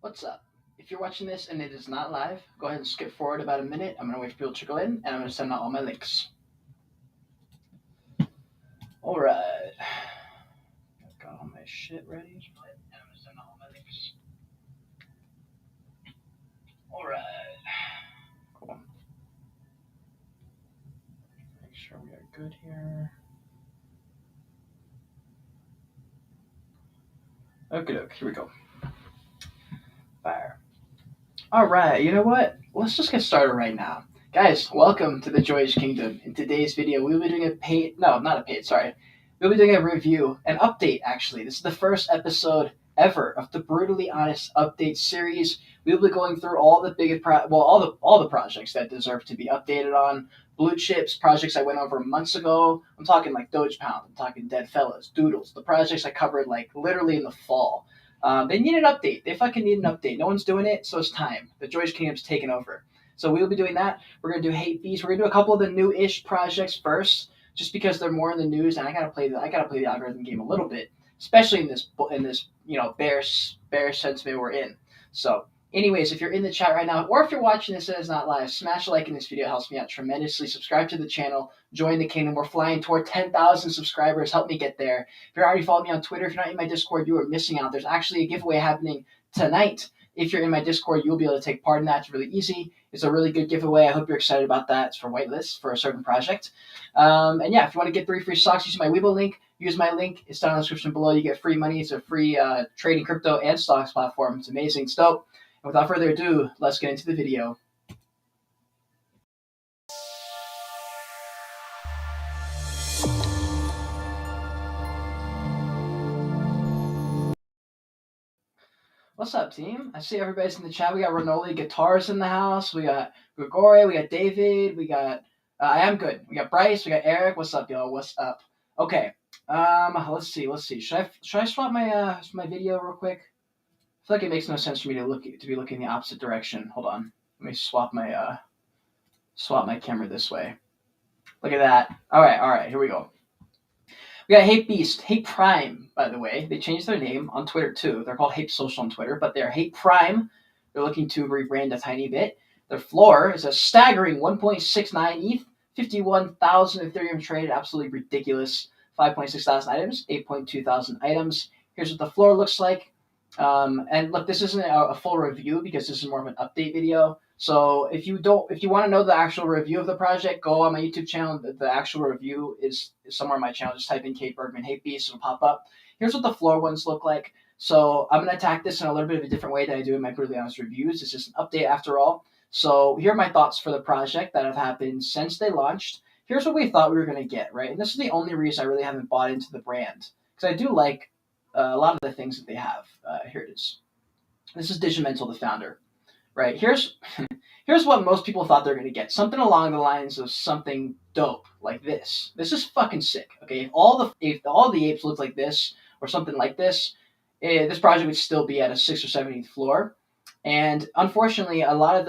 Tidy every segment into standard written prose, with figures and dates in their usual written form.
What's up? If you're watching this and it is not live, go ahead and skip forward about a minute. I'm gonna wait for people to trickle in, and I'm gonna send out all my links. All right, I've got all my shit ready, and I'm gonna send out all my links. All right, cool. Make sure we are good here. Okay, here we go. Fire. All right, you know what? Let's just get started right now. Guys, welcome to the Joyage Kingdom. In today's video, we'll be doing We'll be doing a review, an update actually. This is the first episode ever of the Brutally Honest Update series. We'll be going through all the all the projects that deserve to be updated on. Blue chips, projects I went over months ago. I'm talking like Doge Pound, I'm talking Dead Fellas, Doodles, the projects I covered like literally in the fall. They need an update. They fucking need an update. No one's doing it, so it's time. The Joyage Kingdom's taken over. So we'll be doing that. We're gonna do HAPEBEAST. We're gonna do a couple of the new-ish projects first, just because they're more in the news, and I gotta play the algorithm game a little bit, especially in this bear sentiment we're in. So, anyways, if you're in the chat right now, or if you're watching this and it's not live, smash a like in this video. It helps me out tremendously. Subscribe to the channel. Join the kingdom. We're flying toward 10,000 subscribers. Help me get there. If you're already following me on Twitter, if you're not in my Discord, you are missing out. There's actually a giveaway happening tonight. If you're in my Discord, you'll be able to take part in that. It's really easy. It's a really good giveaway. I hope you're excited about that. It's for whitelists for a certain project. And yeah, if you want to get 3 free stocks, use my Webull link. Use my link. It's down in the description below. You get free money. It's a free trading crypto and stocks platform. It's amazing. It's dope. And without further ado, let's get into the video. What's up, team? I see everybody's in the chat. We got Renoli Guitars in the house. We got Grigore. We got David. We got I am good. We got Bryce. We got Eric. What's up, y'all? What's up? Okay. Let's see. Should I swap my video real quick? I feel like it makes no sense for me to be looking the opposite direction. Hold on. Let me swap my camera this way. Look at that. All right. Here we go. We got HAPEBEAST, Hape Prime, by the way. They changed their name on Twitter too. They're called Hape Social on Twitter, but they're Hape Prime. They're looking to rebrand a tiny bit. Their floor is a staggering 1.69 ETH, 51,000 Ethereum traded, absolutely ridiculous. 5.6 thousand items, 8.2 thousand items. Here's what the floor looks like. And look, this isn't a full review because this is more of an update video. So if you want to know the actual review of the project, go on my YouTube channel. The actual review is somewhere on my channel. Just type in Kate Bergman HAPEBEAST, it'll pop up. Here's what the floor ones look like. So I'm going to attack this in a little bit of a different way than I do in my Brutally Honest reviews. It's just an update after all. So here are my thoughts for the project that have happened since they launched. Here's what we thought we were going to get, right? And this is the only reason I really haven't bought into the brand, because I do like a lot of the things that they have. Here it is. This is Digimental, the founder, right? Here's what most people thought they were going to get. Something along the lines of something dope like this. This is fucking sick, okay? If all the apes looked like this or something like this, this project would still be at a 6th or 7th floor. And unfortunately, a lot of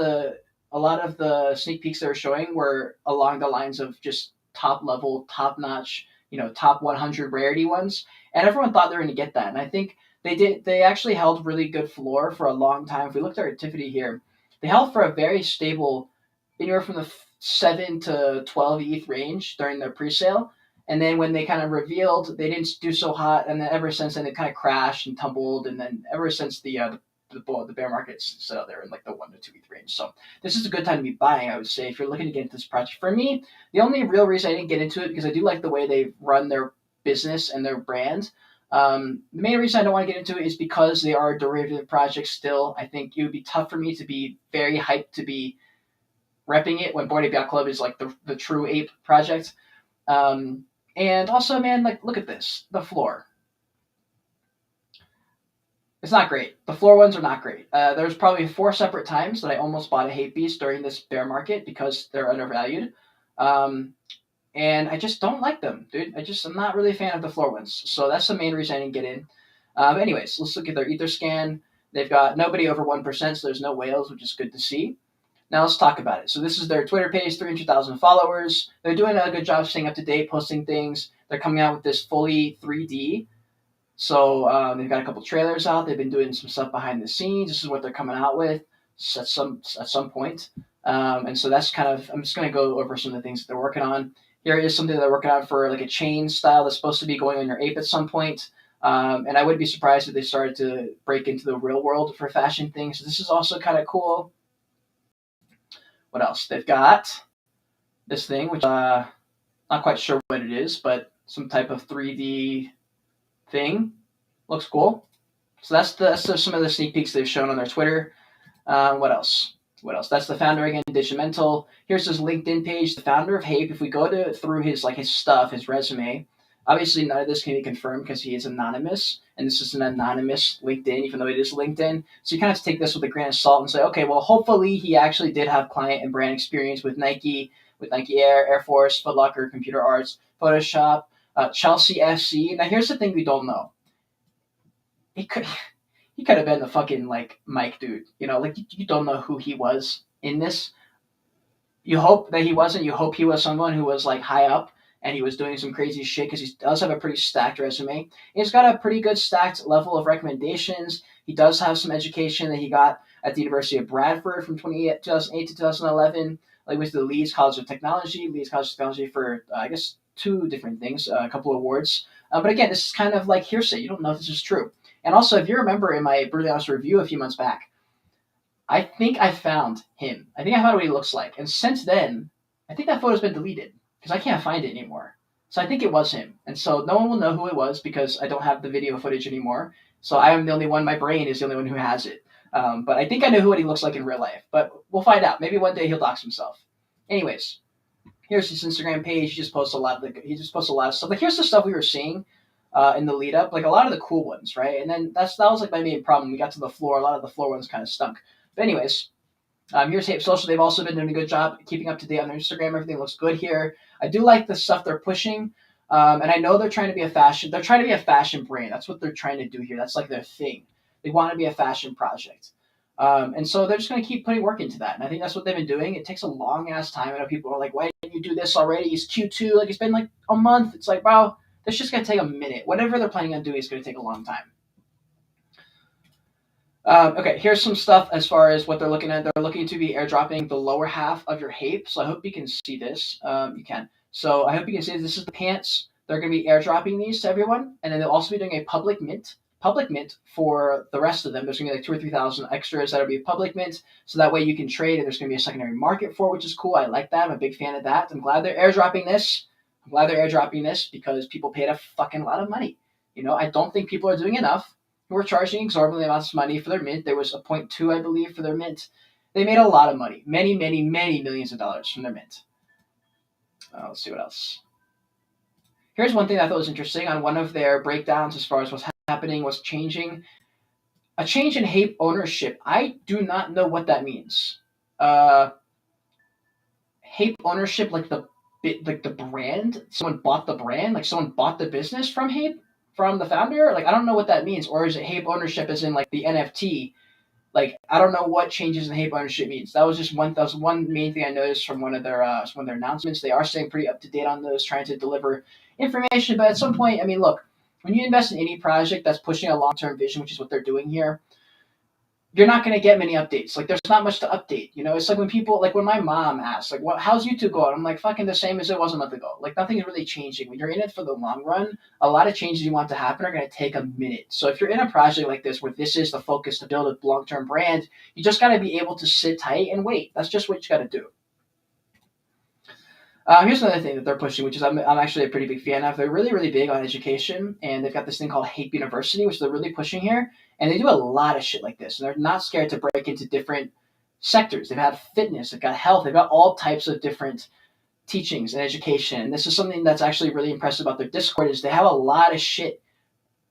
the sneak peeks they were showing were along the lines of just top level, top notch, top 100 rarity ones. And everyone thought they were going to get that. And I think they did. They actually held really good floor for a long time. If we look at their activity here, they held for a very stable, anywhere from the 7 to 12 ETH range during their pre-sale. And then when they kind of revealed, they didn't do so hot. And then ever since then, they kind of crashed and tumbled. And then ever since the bear market's set out there in like the 1 to 2 ETH range. So this is a good time to be buying, I would say, if you're looking to get into this project. For me, the only real reason I didn't get into it, because I do like the way they run their business and their brand. The main reason I don't want to get into it is because they are a derivative project still. I think it would be tough for me to be very hyped to be repping it when Bored Ape Yacht Club is like the true ape project. And also, man, like, look at this. The floor. It's not great. The floor ones are not great. There's probably 4 separate times that I almost bought a HAPEBEAST during this bear market because they're undervalued. And I just don't like them, dude. I'm not really a fan of the floor ones. So that's the main reason I didn't get in. Anyways, let's look at their Etherscan. They've got nobody over 1%, so there's no whales, which is good to see. Now let's talk about it. So this is their Twitter page, 300,000 followers. They're doing a good job staying up to date, posting things. They're coming out with this fully 3D So they've got a couple trailers out. They've been doing some stuff behind the scenes. This is what they're coming out with at some point. And so that's kind of, I'm just going to go over some of the things that they're working on. Here is something that they're working on for like a chain style that's supposed to be going on your ape at some point. And I wouldn't be surprised if they started to break into the real world for fashion things. So this is also kind of cool. What else? They've got this thing, which not quite sure what it is, but some type of 3D thing. Looks cool. So that's some of the sneak peeks they've shown on their Twitter. What else? That's the founder again, Digimental. Here's his LinkedIn page, the founder of Hape. If we go through his stuff, his resume, obviously none of this can be confirmed because he is anonymous, and this is an anonymous LinkedIn, even though it is LinkedIn. So you kind of have to take this with a grain of salt and say, okay, well, hopefully he actually did have client and brand experience with Nike Air, Air Force, Foot Locker, Computer Arts, Photoshop, Chelsea FC. Now here's the thing we don't know. He could have been the fucking Mike dude, you don't know who he was in this. You hope that he wasn't. You hope he was someone who was high up and he was doing some crazy shit, because he does have a pretty stacked resume. He's got a pretty good stacked level of recommendations. He does have some education that he got at the University of Bradford from 2008 to 2011. With the Leeds College of Technology for I guess 2 different things, a couple awards. But again, this is kind of like hearsay. You don't know if this is true. And also, if you remember in my Brutally Honest review a few months back, I think I found him. I think I found what he looks like. And since then, I think that photo's been deleted because I can't find it anymore. So I think it was him. And so no one will know who it was because I don't have the video footage anymore. So I am the only one. My brain is the only one who has it. But I think I know what he looks like in real life. But we'll find out. Maybe one day he'll dox himself. Anyways, here's his Instagram page. He just posts a lot of stuff. Here's the stuff we were seeing in the lead up, a lot of the cool ones, right? And then that was my main problem. We got to the floor. A lot of the floor ones kind of stunk. But anyways, here's Hape Social. They've also been doing a good job keeping up to date on their Instagram. Everything looks good here. I do like the stuff they're pushing. And I know they're trying to be a fashion brand. That's what they're trying to do here. That's their thing. They want to be a fashion project. And so they're just going to keep putting work into that. And I think that's what they've been doing. It takes a long ass time. I know people are like, why didn't you do this already? It's Q2. It's been a month. It's wow, it's just going to take a minute. Whatever they're planning on doing is going to take a long time. Okay, here's some stuff as far as what they're looking at. They're looking to be airdropping the lower half of your Hape. So I hope you can see this. You can. So I hope you can see this is the pants. They're going to be airdropping these to everyone. And then they'll also be doing a public mint for the rest of them. There's going to be 2,000 or 3,000 extras that'll be public mint. So that way you can trade and there's going to be a secondary market for it, which is cool. I like that. I'm a big fan of that. I'm glad they're airdropping this. Because people paid a fucking lot of money. I don't think people are doing enough who are charging exorbitant amounts of money for their mint. There was a 0.2, I believe, for their mint. They made a lot of money. Many, many, many millions of dollars from their mint. Let's see what else. Here's one thing I thought was interesting. On one of their breakdowns as far as what's happening, what's changing. A change in Hape ownership. I do not know what that means. Hape ownership, the brand? Someone bought the brand? Someone bought the business from Hape? From the founder? I don't know what that means. Or is it Hape ownership as in the NFT? I don't know what changes in Hape ownership means. That was one main thing I noticed from one of their announcements. They are staying pretty up to date on those, trying to deliver information. But at some point, look, when you invest in any project that's pushing a long-term vision, which is what they're doing here, you're not going to get many updates. There's not much to update. It's when people, when my mom asks, how's YouTube going? I'm fucking the same as it was a month ago. Nothing is really changing. When you're in it for the long run, a lot of changes you want to happen are going to take a minute. So if you're in a project like this, where this is the focus to build a long-term brand, you just got to be able to sit tight and wait. That's just what you got to do. Here's another thing that they're pushing, which is I'm actually a pretty big fan of. They're really, really big on education, and they've got this thing called Hape University, which they're really pushing here. And they do a lot of shit like this, and they're not scared to break into different sectors. They've got fitness, they've got health, they've got all types of different teachings and education. And this is something that's actually really impressive about their Discord, is they have a lot of shit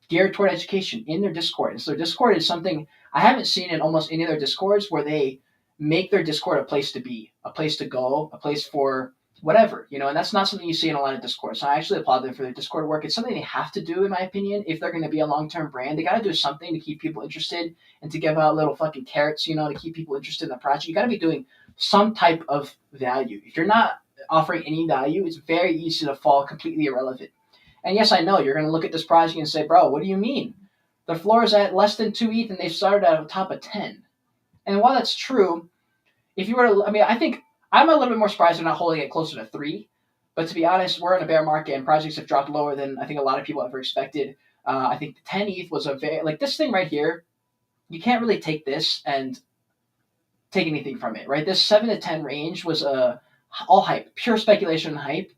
geared toward education in their Discord. And so their Discord is something I haven't seen in almost any of their Discords, where they make their Discord a place to be, a place to go, a place for whatever, and that's not something you see in a lot of Discord. So I actually applaud them for their Discord work. It's something they have to do, in my opinion, if they're going to be a long-term brand. They got to do something to keep people interested and to give out little fucking carrots, to keep people interested in the project. You got to be doing some type of value. If you're not offering any value, it's very easy to fall completely irrelevant. And yes, I know you're going to look at this project and say, bro, what do you mean? The floor is at less than 2 ETH and they started at a top of 10. And while that's true, if you were to, I mean, I think I'm a little bit more surprised they're not holding it closer to 3. But to be honest, we're in a bear market and projects have dropped lower than I think a lot of people ever expected. I think the 10 ETH was a very, like this thing right here, you can't really take this and take anything from it, right? This 7 to 10 range was all hype, pure speculation and hype.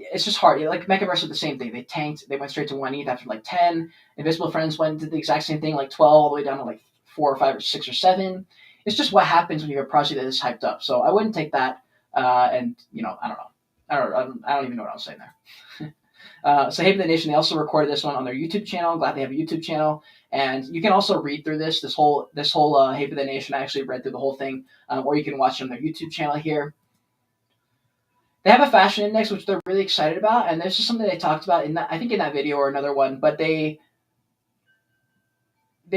It's just hard. Like Mechaverse did the same thing. They tanked. They went straight to 1 ETH after like 10. Invisible Friends went did the exact same thing, like 12 all the way down to like 4 or 5 or 6 or 7. It's just what happens when you have a project that is hyped up. So I wouldn't take that. And I don't know. I don't even know what I was saying there. So Hape the Nation, they also recorded this one on their YouTube channel. I'm glad they have a YouTube channel. And you can also read through this whole Hape the Nation. I actually read through the whole thing, or you can watch it on their YouTube channel here. They have a fashion index, which they're really excited about, and this is something they talked about in that, I think in that video or another one. But they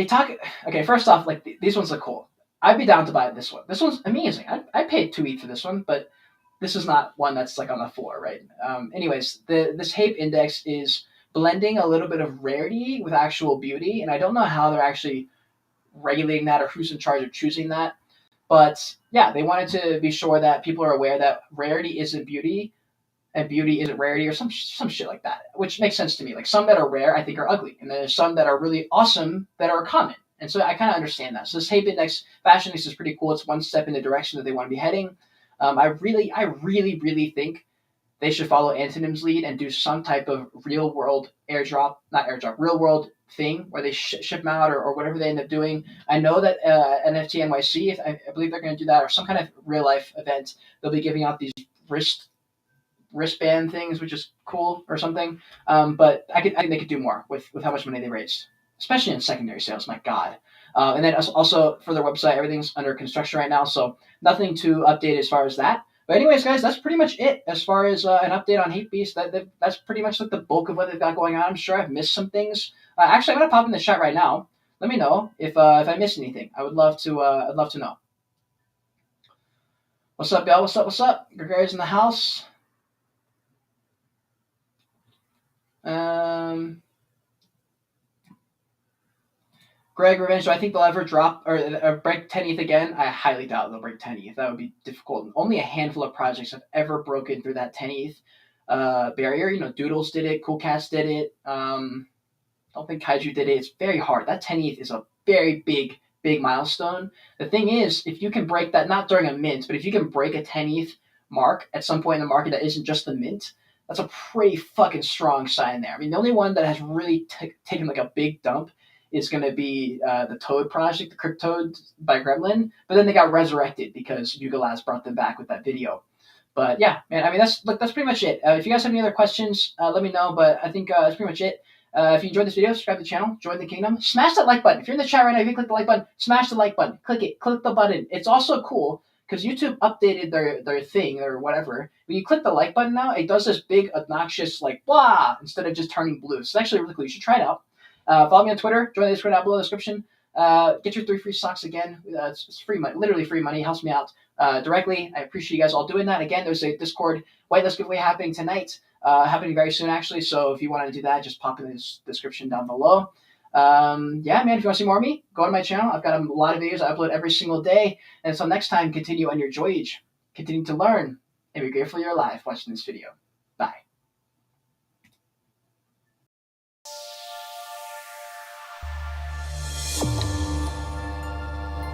talk. Okay, first off, like these ones look cool. I'd be down to buy this one. This one's amazing. I paid 2 ETH for this one, but this is not one that's like on the floor, right? Anyways, this Hape index is blending a little bit of rarity with actual beauty, and I don't know how they're actually regulating that or who's in charge of choosing that. But yeah, they wanted to be sure that people are aware that rarity isn't beauty and beauty isn't rarity or some shit like that, which makes sense to me. Like some that are rare, I think are ugly, and there's some that are really awesome that are common. And so I kind of understand that. So this Hape Index fashion index is pretty cool. It's one step in the direction that they want to be heading. I really think they should follow Antonym's lead and do some type of real world real world thing where they ship them out or whatever they end up doing. I know that NFT NYC, I believe they're going to do that, or some kind of real life event. They'll be giving out these wristband things, which is cool or something. But I think they could do more with how much money they raised, especially in secondary sales. My God. And then also for their website, everything's under construction right now, so nothing to update as far as that. But anyways, guys, that's pretty much it as far as an update on HAPEBEAST. That's pretty much like the bulk of what they've got going on. I'm sure I've missed some things. Actually, I'm gonna pop in the chat right now. Let me know if I missed anything. I would love to. I'd love to know. What's up, y'all? What's up? Gregori's in the house. Greg Revenge, do I think they'll ever drop or break 10 ETH again? I highly doubt they'll break 10 ETH. That would be difficult. Only a handful of projects have ever broken through that 10 ETH barrier. Doodles did it. Cool Cats did it. Don't think Kaiju did it. It's very hard. That 10 ETH is a very big milestone. The thing is, if you can break that, not during a mint, but if you can break a 10 ETH mark at some point in the market that isn't just the mint, that's a pretty fucking strong sign there. I mean, the only one that has really taken like a big dump is going to be the Toad project, the Cryptoad by Gremlin. But then they got resurrected because Yuga Labs brought them back with that video. But yeah, man, I mean, that's pretty much it. If you guys have any other questions, let me know. But I think that's pretty much it. If you enjoyed this video, subscribe to the channel, join the kingdom, smash that like button. If you're in the chat right now, if you click the like button, smash the like button. Click it. Click the button. It's also cool because YouTube updated their thing or whatever. When you click the like button now, it does this big, obnoxious, like, blah, instead of just turning blue. So it's actually really cool. You should try it out. Follow me on Twitter. Join the Discord down below in the description. Get your 3 free socks again. It's free money, literally free money. It helps me out directly. I appreciate you guys all doing that. Again, there's a Discord whitelist giveaway happening tonight. Happening very soon, actually. So if you want to do that, just pop in the description down below. Yeah, man, if you want to see more of me, go to my channel. I've got a lot of videos I upload every single day. And until next time, continue on your Joyage. Continue to learn and be grateful you're alive watching this video. Bye.